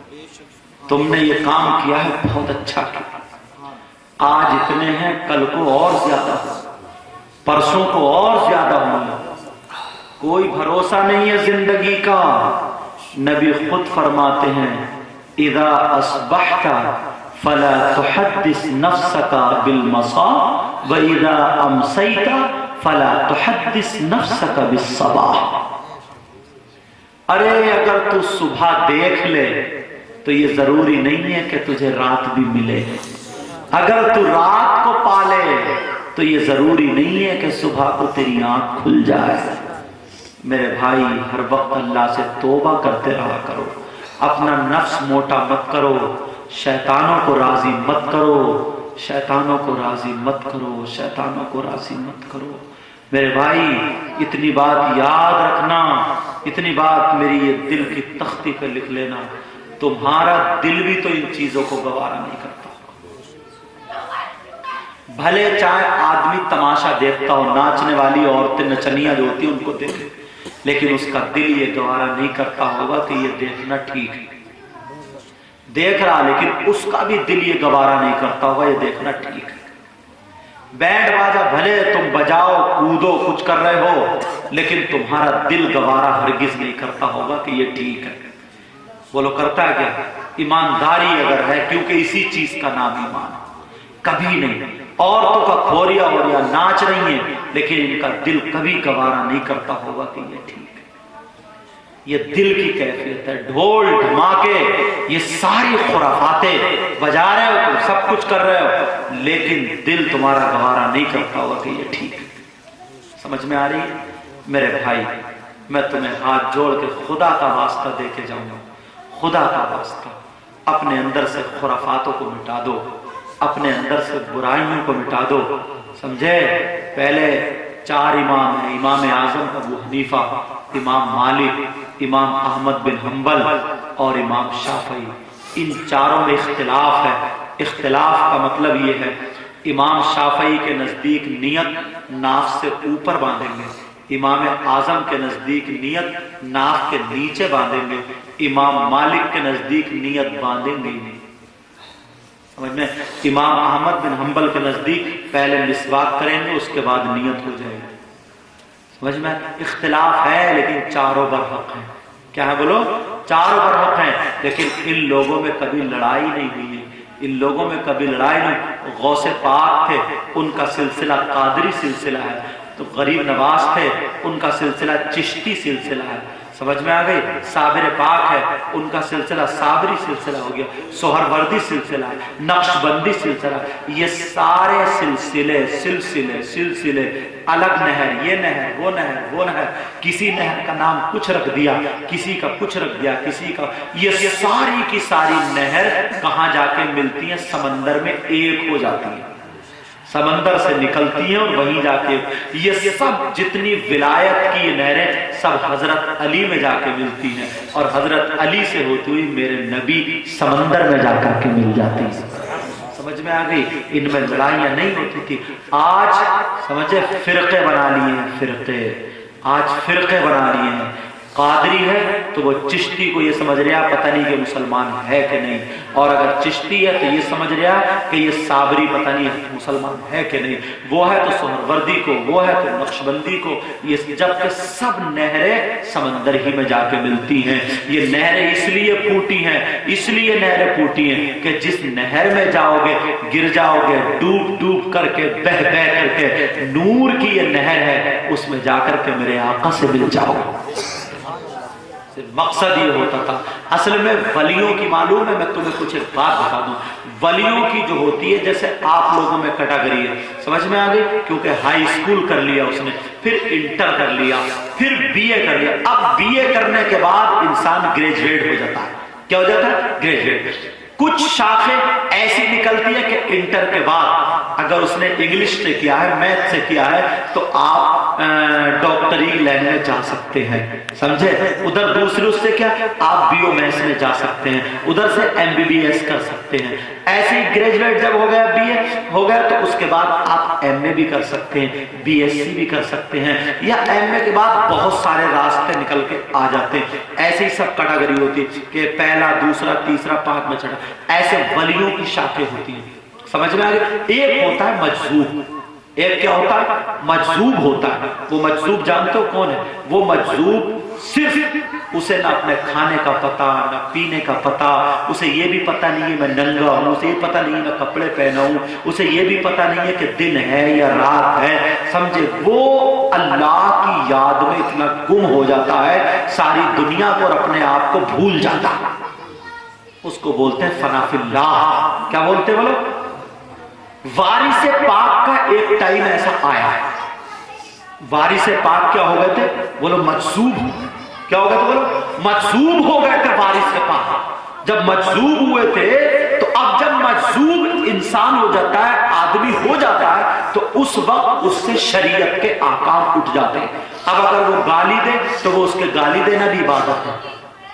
تم نے یہ کام کیا ہے بہت اچھا کیا، آج اتنے ہیں کل کو اور زیادہ ہو، پرسوں کو اور زیادہ ہونا، کوئی بھروسہ نہیں ہے زندگی کا۔ نبی خود فرماتے ہیں اذا اصبحت فلا تحدث نفسك بالمساء واذا امسيت فلا تحدث نفسك بالصباح۔ ارے اگر تو صبح دیکھ لے تو یہ ضروری نہیں ہے کہ تجھے رات بھی ملے، اگر تو رات کو پالے تو یہ ضروری نہیں ہے کہ صبح کو تیری آنکھ کھل جائے۔ میرے بھائی ہر وقت اللہ سے توبہ کرتے رہا کرو، اپنا نفس موٹا مت کرو، شیطانوں کو راضی مت کرو، شیطانوں کو راضی مت کرو، شیطانوں کو راضی مت کرو۔ میرے بھائی اتنی بات یاد رکھنا، اتنی بات میری یہ دل کی تختی پہ لکھ لینا، تمہارا دل بھی تو ان چیزوں کو گوارا نہیں کرتا۔ بھلے چاہے آدمی تماشا دیکھتا ہو، ناچنے والی عورتیں نچنیاں جو ہوتی ہیں ان کو دیکھے، لیکن اس کا دل یہ گوارا نہیں کرتا ہوگا کہ یہ دیکھنا ٹھیک ہے، دیکھ رہا لیکن اس کا بھی دل یہ گوارا نہیں کرتا ہوگا یہ دیکھنا ٹھیک ہے۔ بینڈ باجا بھلے تم بجاؤ کودو کچھ کر رہے ہو، لیکن تمہارا دل گوارا ہرگز نہیں کرتا ہوگا کہ یہ ٹھیک ہے۔ بولو کرتا ہے کیا؟ ایمانداری اگر ہے، کیونکہ اسی چیز کا نام ایمان ہے۔ کبھی نہیں عورتوں کا کھوریا اوریا ناچ رہی ہیں لیکن ان کا دل کبھی گوارا نہیں کرتا ہوگا کہ یہ ٹھیک ہے۔ یہ دل کی کیفیت ہے۔ ڈھول دھماکے یہ ساری خرافاتیں بجا رہے ہو، تم سب کچھ کر رہے ہو، لیکن دل تمہارا گوارا نہیں کرتا ہوگا کہ یہ ٹھیک ہے۔ سمجھ میں آ رہی ہے؟ میرے بھائی میں تمہیں ہاتھ جوڑ کے خدا کا واسطہ دے کے جاؤں گا، خدا کا واسطہ، اپنے اندر سے خرافاتوں کو مٹا دو، اپنے اندر سے برائیوں کو مٹا دو۔ سمجھے؟ پہلے 4 امام ہیں، امام اعظم ابو حنیفہ، امام مالک، امام احمد بن حنبل اور امام شافعی۔ ان چاروں میں اختلاف ہے۔ اختلاف کا مطلب یہ ہے امام شافعی کے نزدیک نیت ناف سے اوپر باندھیں گے، امام اعظم کے نزدیک نیت ناف کے نیچے باندھیں گے، امام مالک کے نزدیک نیت باندھیں گے نہیں۔ سمجھ میں؟ امام احمد بن حنبل کے نزدیک پہلے مسواک کریں گے اس کے بعد نیت ہو جائے گی۔ سمجھ میں؟ اختلاف ہے لیکن چاروں برحق ہیں۔ کیا ہے بولو؟ چاروں برحق ہیں، لیکن ان لوگوں میں کبھی لڑائی نہیں ہوئی ہے، ان لوگوں میں کبھی لڑائی نہیں. غوث پاک تھے, ان کا سلسلہ قادری سلسلہ ہے. تو غریب نواز تھے, ان کا سلسلہ چشتی سلسلہ ہے. سمجھ میں آ گئی. صابر پاک ہے, ان کا سلسلہ صابری سلسلہ ہو گیا. سہروردی سلسلہ ہے, نقش بندی سلسلہ. یہ سارے سلسلے سلسلے سلسلے الگ نہر, یہ نہر وہ نہر وہ نہر, کسی نہر کا نام کچھ رکھ دیا, کسی کا کچھ رکھ دیا, کسی کا. یہ ساری کی ساری نہر کہاں جا کے ملتی ہیں؟ سمندر میں ایک ہو جاتی ہیں, سمندر سے نکلتی ہیں اور وہیں جا کے. یہ سب جتنی ولایت کی یہ نہریں سب حضرت علی میں جا کے ملتی ہیں, اور حضرت علی سے ہوتی ہوئی میرے نبی سمندر میں جا کر کے مل جاتی ہیں. سمجھ میں آ گئی. ان میں لڑائیاں نہیں ہوتی تھی. آج سمجھے فرقے بنا لیے ہیں, فرقے آج فرقے بنا لیے ہیں. قادری ہے تو وہ چشتی کو یہ سمجھ رہا پتہ نہیں کہ مسلمان ہے کہ نہیں, اور اگر چشتی ہے تو یہ سمجھ رہا کہ یہ صابری پتہ نہیں مسلمان ہے کہ نہیں. وہ ہے تو سہروردی کو, وہ ہے تو نقش بندی کو. یہ جبکہ سب نہریں سمندر ہی میں جا کے ملتی ہیں. یہ نہریں اس لیے پھوٹی ہیں, اس لیے نہریں پھوٹی ہیں کہ جس نہر میں جاؤ گے گر جاؤ گے, ڈوب ڈوب کر کے بہ بہ کر کے. نور کی یہ نہر ہے, اس میں جا کر کے میرے آقا سے مل جاؤ گے. مقصد یہ ہوتا تھا. اصل میں ولیوں کی معلوم ہے, میں تمہیں کچھ ایک بات بتا دوں. ولیوں کی جو ہوتی ہے جیسے آپ لوگوں میں کیٹیگری ہے, سمجھ میں آ گئی. کیونکہ ہائی اسکول کر لیا اس نے, پھر انٹر کر لیا, پھر بی اے کر لیا. اب بی اے کرنے کے بعد انسان گریجویٹ ہو جاتا ہے. کیا ہو جاتا ہے؟ گریجویٹ. کچھ شاخیں ایسی نکلتی ہے کہ انٹر کے بعد اگر اس نے انگلش سے کیا ہے, میتھ سے کیا ہے, تو آپ ڈاکٹری لائن میں جا سکتے ہیں, سمجھے. ادھر دوسرے اس سے کیا, آپ بی او میتھ میں جا سکتے ہیں, ادھر سے ایم بی بی ایس کر سکتے ہیں. ایسے ہی گریجویٹ جب ہو گیا, بی اے ہو گیا, تو اس کے بعد آپ ایم اے بھی کر سکتے ہیں, بی ایس سی بھی کر سکتے ہیں, یا ایم اے کے بعد بہت سارے راستے نکل کے آ جاتے ہیں. ایسے ہی سب کیٹیگری ہوتی ہے کہ پہلا, دوسرا, تیسرا, پانچواں, چھٹا. ایسے ولیوں کی شاخیں ہوتی ہیں. سمجھ میں آ گئی. ایک ہوتا ہے مجذوب. ایک کیا ہوتا ہے؟ مجذوب ہوتا ہے. وہ مجذوب جانتے ہو کون ہے؟ وہ مجذوب صرف اسے نہ اپنے کھانے کا پتہ, نہ پینے کا پتہ, اسے یہ بھی پتہ نہیں ہے میں ننگا ہوں, اسے یہ پتہ نہیں ہے میں کپڑے پہنا ہوں, اسے یہ بھی پتہ نہیں ہے کہ دن ہے یا رات ہے, سمجھے. وہ اللہ کی یاد میں اتنا گم ہو جاتا ہے, ساری دنیا کو اور اپنے آپ کو بھول جاتا ہے. اس کو بولتے ہیں فنا فی اللہ. کیا بولتے ہیں بولو؟ وارث پاک کا ایک ٹائم ایسا آیا ہے. وارث پاک کیا ہو گئے تھے بولو؟ مجذوب. کیا ہو گئے تھے بولو؟ مجذوب ہو گئے تھے وارث پاک. جب مجذوب ہوئے تھے تو اب جب مجذوب انسان ہو جاتا ہے, آدمی ہو جاتا ہے, تو اس وقت اس سے شریعت کے احکام اٹھ جاتے ہیں. اب اگر وہ گالی دے تو وہ اس کے گالی دینا بھی عبادت ہے,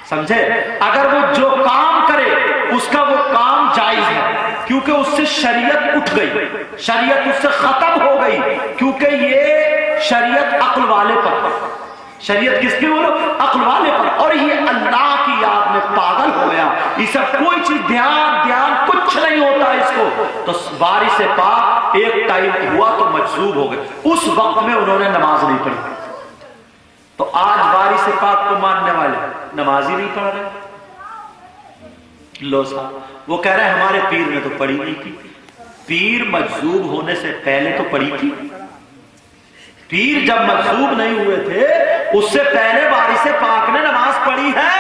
سمجھے. اگر وہ جو کام کرے اس کا وہ کام جائز ہے, کیونکہ اس سے شریعت اٹھ گئی, شریعت اس سے ختم ہو گئی, کیونکہ یہ شریعت عقل والے پر, شریعت کس کی بولو؟ عقل والے پر. اور یہ اللہ کی یاد میں پاگل ہو گیا, یہ سب کوئی چیز دھیان کچھ نہیں ہوتا اس کو. تو وارث پاک ایک ٹائم ہوا تو مجذوب ہو گئے. اس وقت میں انہوں نے نماز نہیں پڑھی. تو آج وارث پاک کو ماننے والے نماز ہی نہیں پڑھ رہے. لو صاحب, وہ کہہ رہے ہیں ہمارے پیر نے تو پڑھی نہیں تھی. پیر مجذوب ہونے سے پہلے تو پڑھی تھی. پیر جب مجذوب نہیں ہوئے تھے اس سے پہلے وارث پاک نے نماز پڑھی ہے.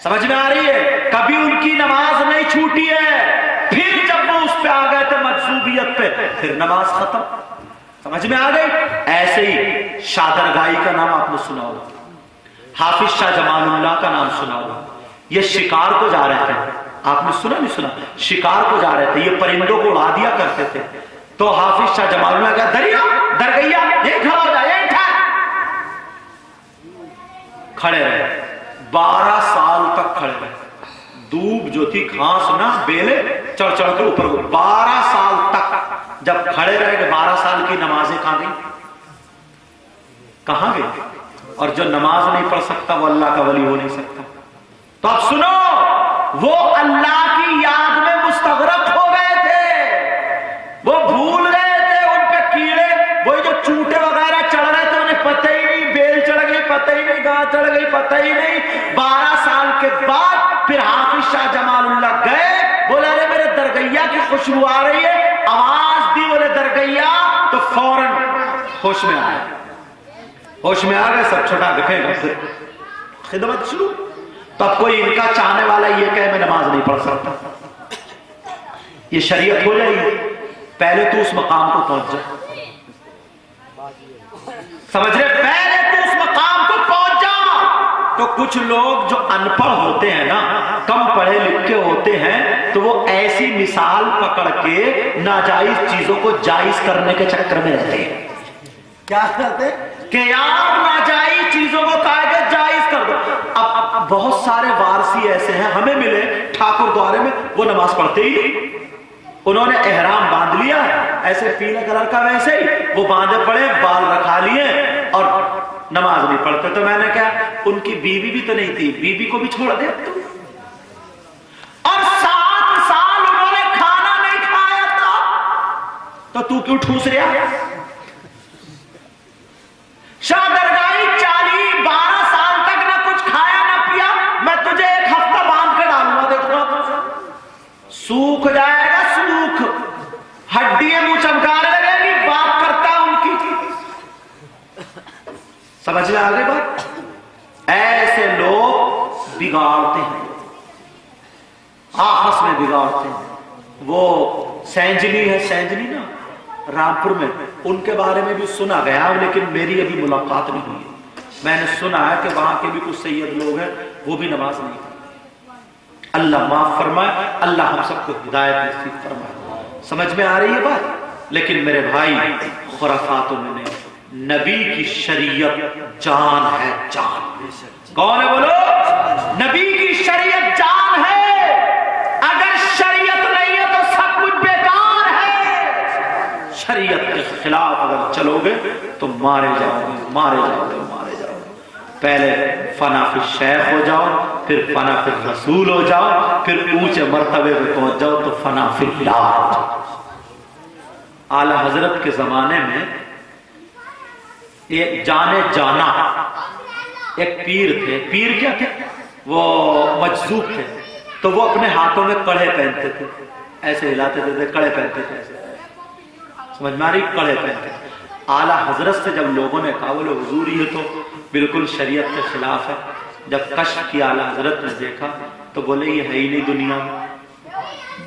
سمجھ میں آ رہی ہے؟ کبھی ان کی نماز نہیں چھوٹی ہے. پھر جب وہ اس پہ آ گئے تھے مجذوبیت پہ, پھر نماز ختم. سمجھ میں آ گئی. ایسے ہی شادرگاہی کا نام آپ نے سنا ہوگا, حافظ شاہ جمال اللہ کا نام سنا ہوگا. یہ شکار کو جا رہے تھے, آپ نے سنا نہیں سنا؟ شکار کو جا رہے تھے, یہ پرندوں کو اڑا دیا کرتے تھے. تو حافظ شاہ جمال اللہ کہا دریا درگیا یہ کھڑا ہو جائے, کھڑے رہے. 12 سال تک کھڑے رہے. دھوپ جو تھی, گھاس نہ بیلے, چڑھ چڑھ کے اوپر. 12 سال تک جب کھڑے رہے کہ 12 سال کی نمازیں کہاں گئی؟ کہاں گئی؟ اور جو نماز نہیں پڑھ سکتا وہ اللہ کا ولی ہو نہیں سکتا. تو اب سنو, وہ اللہ کی یاد میں مستغرق ہو گئے تھے, وہ بھول گئے تھے. ان پہ کیڑے, وہی جو چوٹے وغیرہ چڑھ رہے تھے, انہیں پتہ ہی نہیں, بیل چڑھ گئی پتہ ہی نہیں, گاں چڑھ گئی پتہ ہی نہیں. 12 سال کے بعد پھر حافظ شاہ جمال اللہ گئے, بولے ارے خوشبو آ رہی ہے، آواز دی بولے درگیا تو فوراً ہوش میں آ گئے، ہوش میں آ گئے، سب چھٹا کے پھینک پھر خدمت شروع۔ تب کوئی ان کا چاہنے والا یہ کہے میں نماز نہیں پڑھ سکتا، یہ شریعت ہو جائے گی؟ پہلے تو اس مقام کو پہنچ جا، سمجھ رہے؟ پہلے تو اس مقام کو پہنچ جا۔ تو کچھ لوگ جو ان پڑھ ہوتے ہیں نا، کم پڑھے لکھے ہوتے ہیں، تو وہ ایسی مثال پکڑ کے ناجائز چیزوں کو جائز کرنے کے چکر میں رہتے ہیں۔ کیا کرتے ہیں کہ یار ناجائز چیزوں کو قاعدے جائز کر دو۔ اب بہت سارے وارثی ایسے ہیں ہمیں ملے ٹھاکر دوارے میں، وہ نماز پڑھتے ہی نہیں، انہوں نے احرام باندھ لیا ایسے پیلے کلر کا، ویسے ہی وہ باندھے پڑے، بال رکھا لیے اور نماز نہیں پڑھتے۔ تو میں نے کہا ان کی بیوی بھی تو نہیں تھی، بیوی کو بھی چھوڑ دے تو، اور 7 سال انہوں نے کھانا نہیں کھایا تھا، تو کیوں ٹھوس رہا؟ شاہ درگاہی 12 سال تک نہ کچھ کھایا نہ پیا، میں تجھے 1 ہفتہ باندھ کے ڈالوں گا، دیکھو سوکھ جائے گا، سوکھ ہڈیاں منہ چمکانے لگے گی، بات کرتا ان کی۔ سمجھ میں آ گئی بات؟ ایسے لوگ بگاڑتے ہیں، آپس میں بگاڑتے ہیں۔ وہ سینجنی ہے، سینجنی نا رامپور میں، ان کے بارے میں بھی سنا گیا، لیکن میری ابھی ملاقات نہیں ہوئی۔ میں نے سنا ہے کہ وہاں کے بھی کچھ سید لوگ ہیں، وہ بھی نماز نہیں پڑھتے۔ اللہ معاف فرمائے، اللہ ہم سب کو ہدایت نصیب فرمائے۔ سمجھ میں آ رہی ہے بات؟ لیکن میرے بھائی، خرافاتوں میں نہیں، نبی کی شریعت جان ہے، جان۔ کون ہے بولو؟ نبی کی شریعت جان ہے، اگر شریعت نہیں ہے تو سب کچھ بیکار ہے۔ شریعت کے خلاف اگر چلو گے تو مارے جاؤ گے، مارے جاؤ گے، مارے جاؤ گے۔ پہلے فنا فی الشیخ ہو جاؤ، پھر فنا فی الرسول ہو جاؤ، پھر اونچے مرتبے پہ پہنچ جاؤ تو فنا فی اللہ ہو جاؤ۔ اعلی حضرت کے زمانے میں ایک جانے جانا ایک پیر تھے، پیر کیا تھے؟ وہ مجذوب تھے، تو وہ اپنے ہاتھوں میں کڑے پہنتے تھے، ایسے ہلاتے تھے، کڑے پہنتے تھے، سمجھ میں آ رہی؟ کڑے پہنتے تھے۔ اعلیٰ حضرت سے جب لوگوں نے کہا بولے حضور یہ تو بالکل شریعت کے خلاف ہے، جب کشف کیا اعلیٰ حضرت نے دیکھا تو بولے یہ ہے ہی نہیں دنیا میں،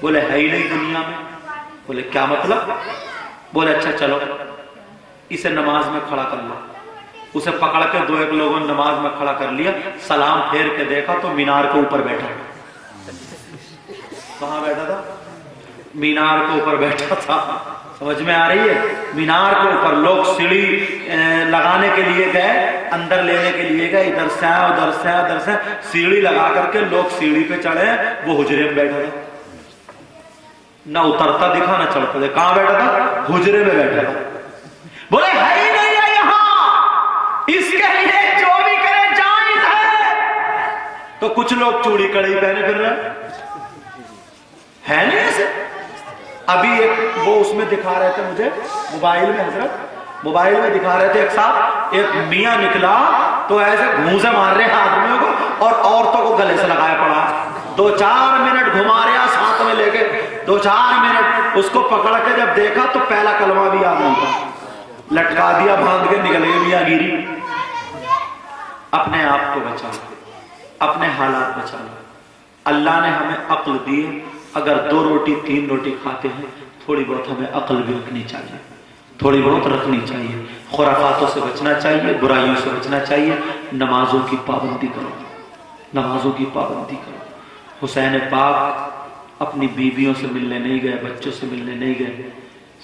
بولے ہے ہی نہیں دنیا میں۔ بولے کیا مطلب؟ بولے اچھا چلو اسے نماز میں کھڑا کر لو۔ اسے پکڑ کے 2 لوگوں نے نماز میں کھڑا کر لیا، سلام پھیر کے دیکھا تو مینار کے اوپر بیٹھا۔ کہاں بیٹھا تھا؟ مینار کے اوپر بیٹھا تھا۔ سمجھ میں آ رہی ہے؟ مینار کے اوپر لوگ سیڑھی لگانے کے لیے گئے، اندر لینے کے لیے گئے، ادھر سے ادھر سے ادھر سے سیڑھی لگا کر کے لوگ سیڑھی پہ چڑھے، وہ حجرے میں بیٹھا تھا، نہ اترتا دکھا نہ چڑھتا تھا۔ کہاں بیٹھا تھا؟ حجرے میں بیٹھا تھا۔ بولے ہے ہی نہیں ہے یہاں، اس کے لیے جو بھی کرے جائز ہے۔ تو کچھ لوگ چوڑی کڑی پہنے پھر رہے ہے نہیں ایسے۔ ابھی ایک وہ اس میں دکھا رہے تھے مجھے موبائل میں، حضرت موبائل میں دکھا رہے تھے، ایک صاحب ایک میاں نکلا تو ایسے گھونسے مار رہے آدمیوں کو اور عورتوں کو گلے سے لگایا پڑا، 2-4 منٹ گھما رہا ساتھ میں لے کے، 2-4 منٹ اس کو پکڑ کے جب دیکھا تو پہلا کلمہ بھی آ گیا، لٹکا دیا، باندھ کے نکل گئے میاں گیری۔ اپنے آپ کو بچاؤ، اپنے حالات بچاؤ۔ اللہ نے ہمیں عقل دی ہے، اگر 2 روٹی 3 روٹی کھاتے ہیں تھوڑی بہت ہمیں عقل بھی رکھنی چاہیے، تھوڑی بہت رکھنی چاہیے۔ خرافاتوں سے بچنا چاہیے، برائیوں سے بچنا چاہیے، نمازوں کی پابندی کرو، نمازوں کی پابندی کرو۔ حسین پاک اپنی بیویوں سے ملنے نہیں گئے، بچوں سے ملنے نہیں گئے،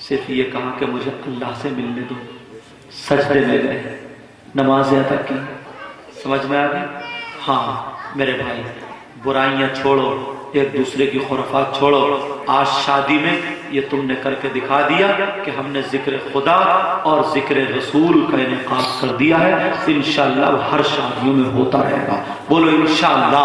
صرف یہ کہا کہ مجھے اللہ سے ملنے دو، سجدے میں گئے، نماز ادا کی۔ سمجھ میں آ گئی؟ ہاں میرے بھائی، برائیاں چھوڑو، ایک دوسرے کی خرافات چھوڑو۔ آج شادی میں یہ تم نے کر کے دکھا دیا کہ ہم نے ذکر خدا اور ذکر رسول کا انعقاد کر دیا ہے، انشاءاللہ ہر شادیوں میں ہوتا رہے گا۔ بولو انشاءاللہ۔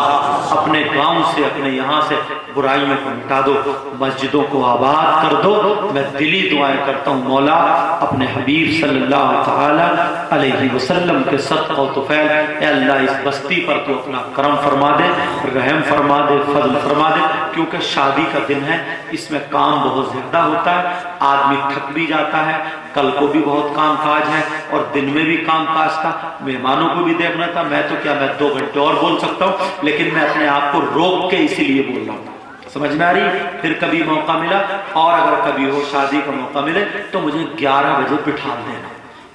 اپنے گاؤں سے، اپنے یہاں سے برائیوں کو مٹا دو، مسجدوں کو آباد کر دو۔ میں دلی دعائیں کرتا ہوں مولا اپنے حبیب صلی اللہ تعالی علیہ وسلم کے صدقہ و طفیل، اے اللہ اس بستی پر تو اپنا کرم فرما دے، رحم فرما دے، فضل فرما دے۔ کیونکہ شادی کا دن ہے، اس میں کام بہت زیادہ ہوتا ہے، آدمی تھک بھی جاتا ہے، کل کو بھی بہت کام کاج ہے اور دن میں بھی کام کاج تھا، مہمانوں کو بھی دیکھنا تھا۔ میں تو کیا، میں 2 گھنٹے اور بول سکتا ہوں، لیکن میں اپنے آپ کو روک کے اسی لیے بول رہا ہوں۔ سمجھ میں آ رہی؟ پھر کبھی موقع ملا، اور اگر کبھی ہو شادی کا موقع ملے تو مجھے 11 بجے بٹھا دینا،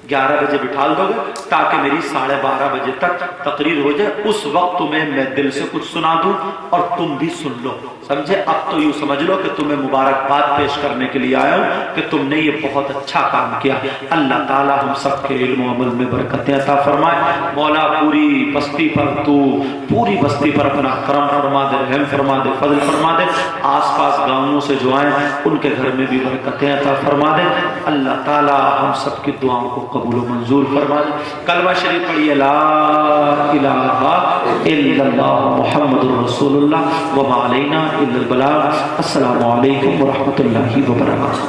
11 بجے بٹھا دو گے تاکہ میری 12:30 بجے تک تقریر ہو جائے۔ اس وقت تمہیں میں دل سے کچھ سنا دوں اور تم بھی سن لو، سمجھے؟ اب تو یوں سمجھ لو کہ تمہیں مبارکباد پیش کرنے کے لیے آیا ہوں کہ تم نے یہ بہت اچھا کام کیا۔ اللہ تعالی ہم سب کے علم و عمل میں برکتیں عطا فرمائے۔ مولا پوری بستی پر تو پوری بستی پر اپنا کرم فرما دے، رحم فرما دے، فضل فرما دے۔ آس پاس گاؤں سے جو آئیں ان کے گھر میں بھی برکتیں عطا فرما دے۔ اللہ تعالی ہم سب کی دعاؤں کو قبول و منظور فرما دے۔ کلمہ شریف پڑھیے، لا الہ الا اللہ محمد رسول اللہ وما علینا الا البلاغ۔ السلام علیکم ورحمۃ اللہ وبرکاتہ۔